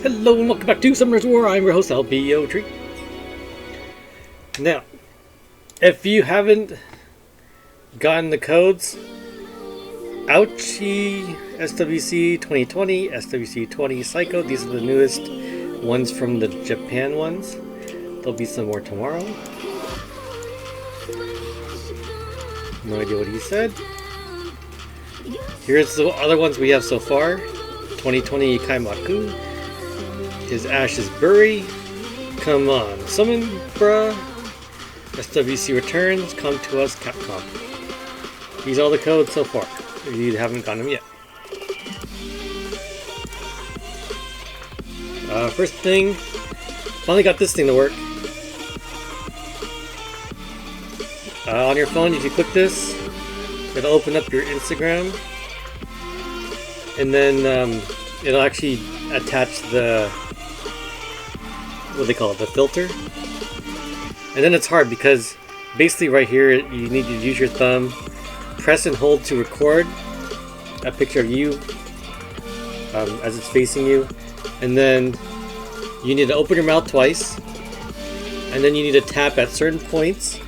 Hello and welcome back to Summoner's War. I'm your host, LBO3. Now, if you haven't gotten the codes, Ouchie, SWC2020, SWC20 Psycho, these are the newest ones from the Japan ones. There'll be some more tomorrow. No idea what he said. Here's the other ones we have so far. 2020 Kaimaku. His Ash's Bury. Come on, summon, bruh. SWC returns. Come to us, Capcom. These are all the codes so far. If you haven't gotten them yet. First thing, finally got this thing to work. On your phone, if you click this, it'll open up your Instagram, and then it'll actually attach the, what they call it, the filter. And then it's hard because basically right here you need to use your thumb, press and hold to record a picture of you as it's facing you, and then you need to open your mouth twice, and then you need to tap at certain points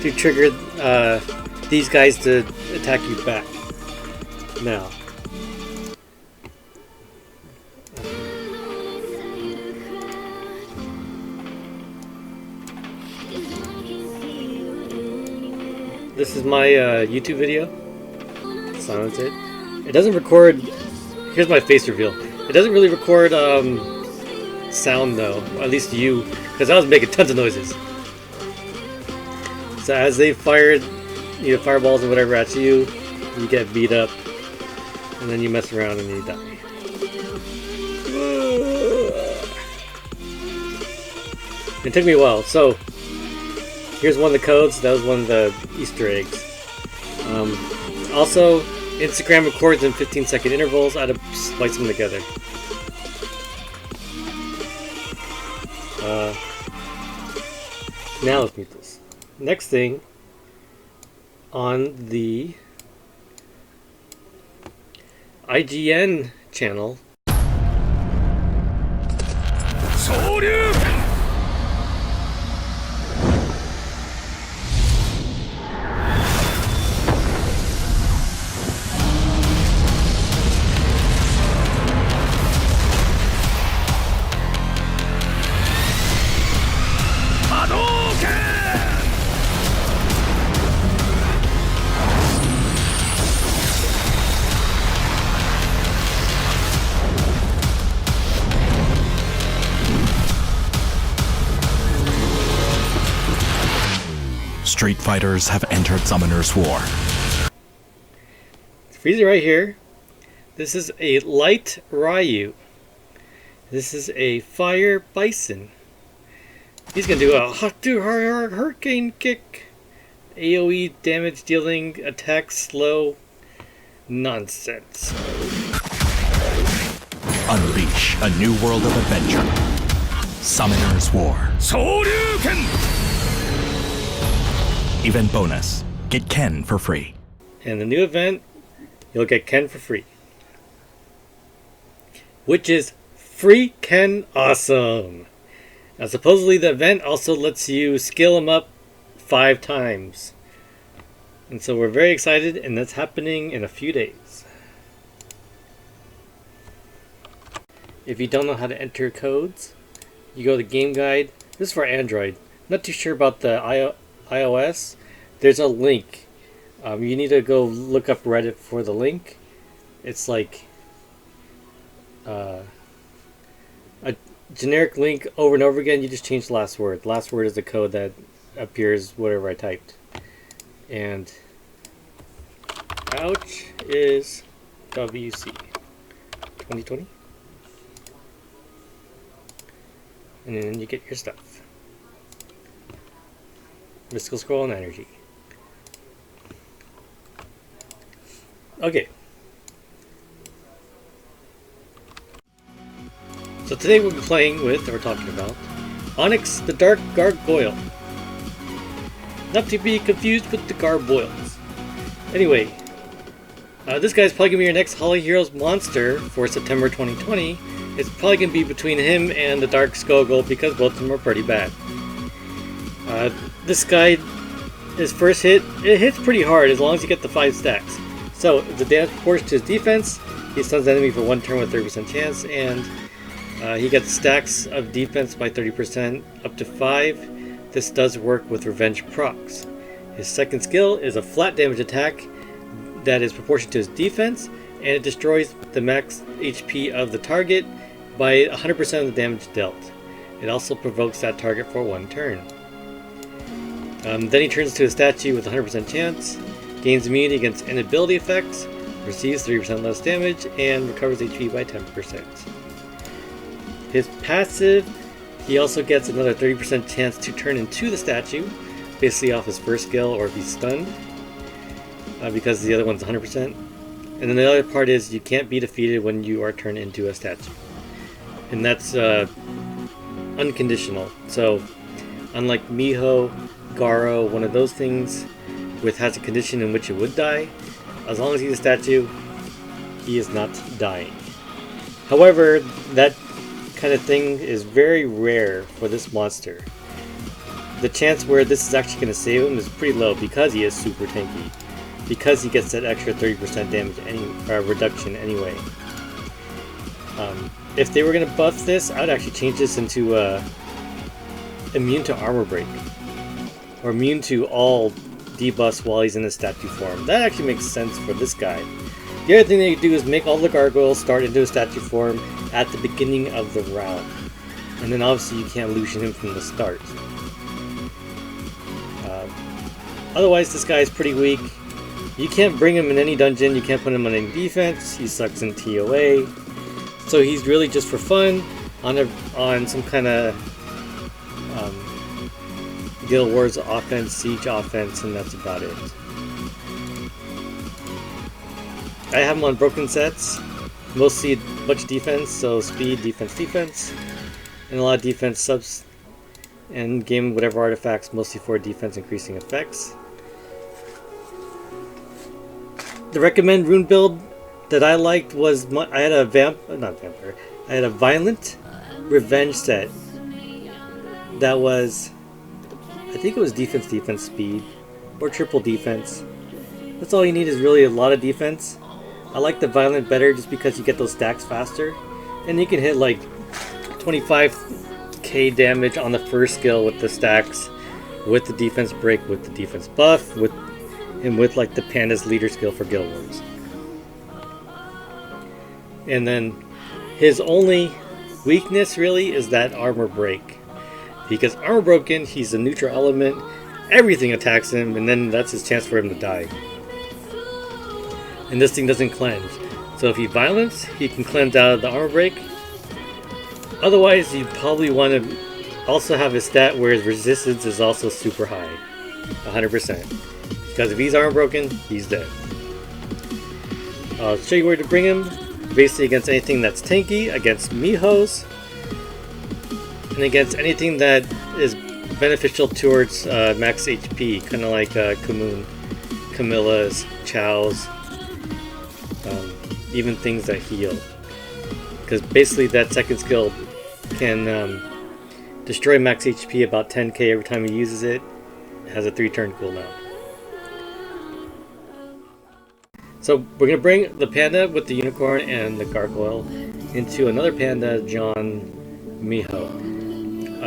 to trigger these guys to attack you back. Now, this is my YouTube video. Silence it. It doesn't record. Here's my face reveal. It doesn't really record sound though, or at least you, because I was making tons of noises. So as they fired, fireballs and whatever at you, you get beat up, and then you mess around and you die. It took me a while. So here's one of the codes. That was one of the Easter eggs. Also, Instagram records in 15-second intervals. I had to splice them together. Now let's mute this. Next thing, on the IGN channel, Street fighters have entered Summoner's War. Freezer right here. This is a light Ryu. This is a fire Bison. He's gonna do a hurricane kick. AoE damage dealing attack slow nonsense. Unleash a new world of adventure. Summoner's War. Event bonus. Get Ken for free. And the new event, you'll get Ken for free. Which is freaking awesome. Now supposedly the event also lets you skill him up 5 times. And so we're very excited, and that's happening in a few days. If you don't know how to enter codes, you go to Game Guide. This is for Android. Not too sure about the iOS. There's a link. You need to go look up Reddit for the link. It's like a generic link over and over again. You just change the last word. The last word is the code that appears whatever I typed. And ouch is WC 2020. And then you get your stuff. Mystical Scroll and Energy. Okay. So today we'll be playing with, or talking about, Onyx the Dark Gargoyle. Not to be confused with the Garboils. Anyway, this guy's probably going to be your next Holly Heroes monster for September 2020. it's probably going to be between him and the Dark Skogul because both of them are pretty bad. This guy, his first hit, it hits pretty hard as long as you get the 5 stacks. So the damage proportion to his defense, he stuns the enemy for 1 turn with 30% chance, and he gets stacks of defense by 30% up to 5. This does work with revenge procs. His second skill is a flat damage attack that is proportional to his defense, and it destroys the max HP of the target by 100% of the damage dealt. It also provokes that target for 1 turn. Then he turns to a statue with 100% chance, gains immunity against inability effects, receives 30% less damage, and recovers HP by 10%. His passive, he also gets another 30% chance to turn into the statue, basically off his first skill or if he's stunned, because the other one's 100%. And then the other part is you can't be defeated when you are turned into a statue. And that's unconditional. So unlike Miho, Garo, one of those things has a condition in which it would die, as long as he's a statue, he is not dying. However, that kind of thing is very rare for this monster. The chance where this is actually going to save him is pretty low because he is super tanky. Because he gets that extra 30% damage reduction anyway. If they were going to buff this, I would actually change this into immune to armor break. Or immune to all debuffs while he's in the statue form. That actually makes sense for this guy. The other thing that you do is make all the gargoyles start into a statue form at the beginning of the round. And then obviously you can't Lucian him from the start. Otherwise this guy is pretty weak. You can't bring him in any dungeon, you can't put him on any defense, he sucks in TOA. So he's really just for fun on some kind of Guild Wars offense, siege offense, and that's about it. I have him on broken sets, mostly a bunch of defense, so speed, defense, and a lot of defense subs, and game whatever artifacts, mostly for defense increasing effects. The recommend rune build that I liked was I had a I had a violent revenge set that was, I think it was defense, speed, or triple defense. That's all you need is really a lot of defense. I like the violent better just because you get those stacks faster, and you can hit like 25k damage on the first skill with the stacks, with the defense break, with the defense buff, with like the Panda's leader skill for Guild Wars. And then his only weakness really is that armor break. Because armor broken, he's a neutral element, everything attacks him, and then that's his chance for him to die. And this thing doesn't cleanse. So if he violence, he can cleanse out of the armor break. Otherwise, you probably want to also have his stat where his resistance is also super high. 100%. Because if he's armor broken, he's dead. I'll show you where to bring him. Basically against anything that's tanky, against Mihos, and against anything that is beneficial towards max HP, kind of like Kamoon, Camilla's, Chow's, even things that heal. Because basically that second skill can destroy max HP about 10k every time he uses it. It has a 3-turn cooldown. So we're going to bring the Panda with the Unicorn and the Gargoyle into another Panda, John Miho.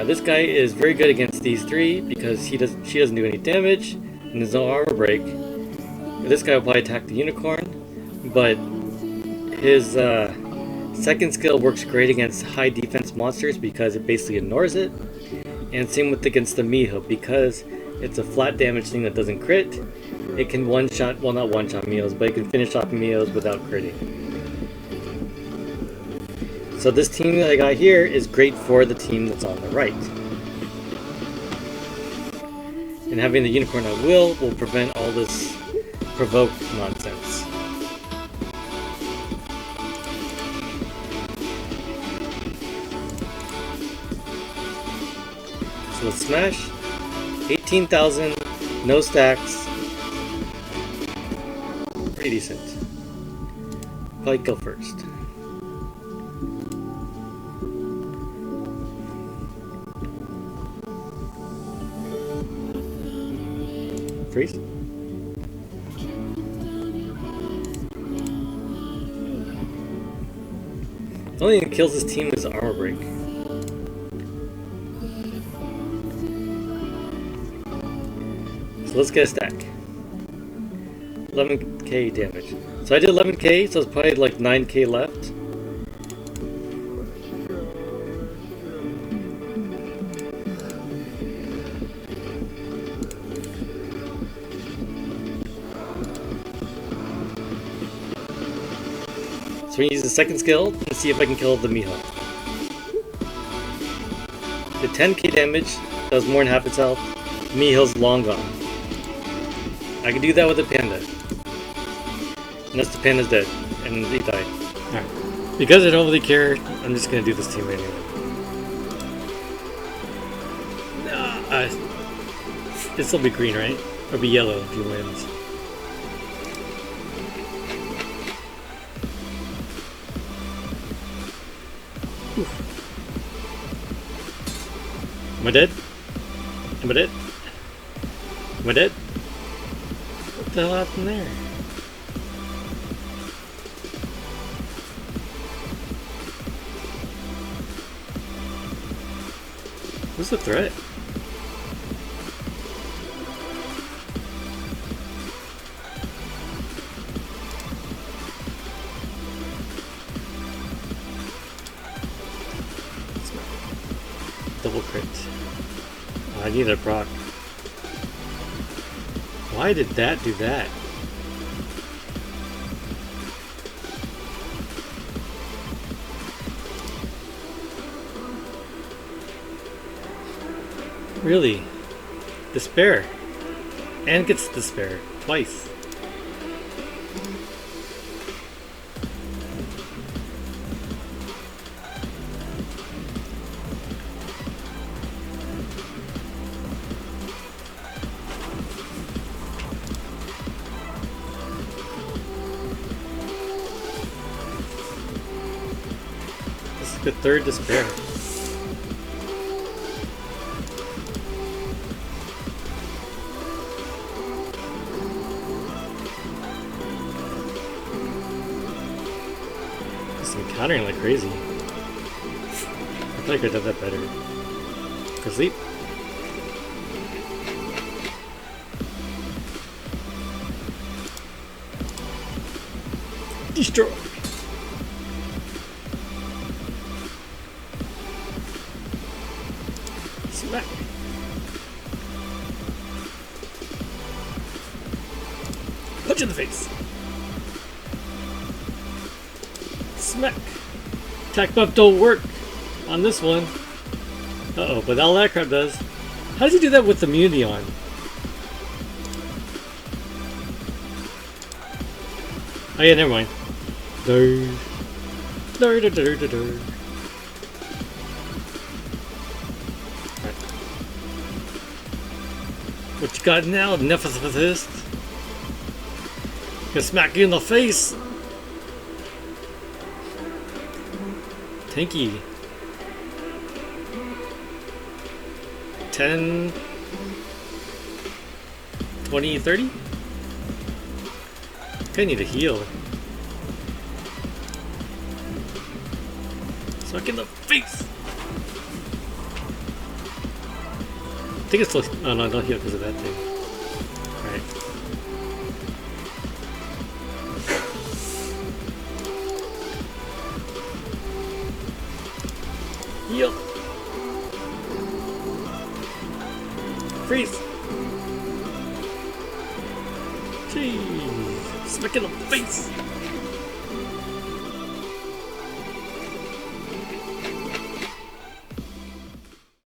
This guy is very good against these three because she doesn't do any damage and there's no armor break. This guy will probably attack the Unicorn, but his second skill works great against high defense monsters because it basically ignores it. And same with against the Miho because it's a flat damage thing that doesn't crit. It can one-shot, well not one-shot Mios, but it can finish off Mios without critting. So this team that I got here is great for the team that's on the right. And having the Unicorn at will prevent all this provoked nonsense. So let's smash. 18,000, no stacks. Pretty decent. Probably kill first. Freeze. The only thing that kills this team is armor break. So let's get a stack. 11k damage. So I did 11k, so it's probably like 9k left. So we use the second skill and see if I can kill the Miho. The 10k damage does more than half its health. Miho's long gone. I can do that with the Panda. Unless the Panda's dead and he died. Alright. Because I don't really care, I'm just gonna do this team anyway. This will be green, right? Or be yellow if he wins. Am I dead? Am I dead? Am I dead? What the hell happened there? Who's the threat? Double crit. Oh, I need a proc. Why did that do that? Really? Despair. And gets despair. Twice. This is the third despair. Countering like crazy. I feel like I did that better. Go sleep. Destroy. Smack. Punch in the face. Smack. Attack buff don't work on this one. Uh-oh, but all that crap does. How does he do that with immunity on? Oh yeah, never mind. Dur. Dur, dur, dur, dur, dur. Right. What you got now, Nephthist? Gonna smack you in the face! Tanky. 10, 20, 30? I need to heal. Smack in the face! I think it's still. Oh no, don't heal because of that thing. Alright. Heal! Freeze! Jeez! Smack in the face!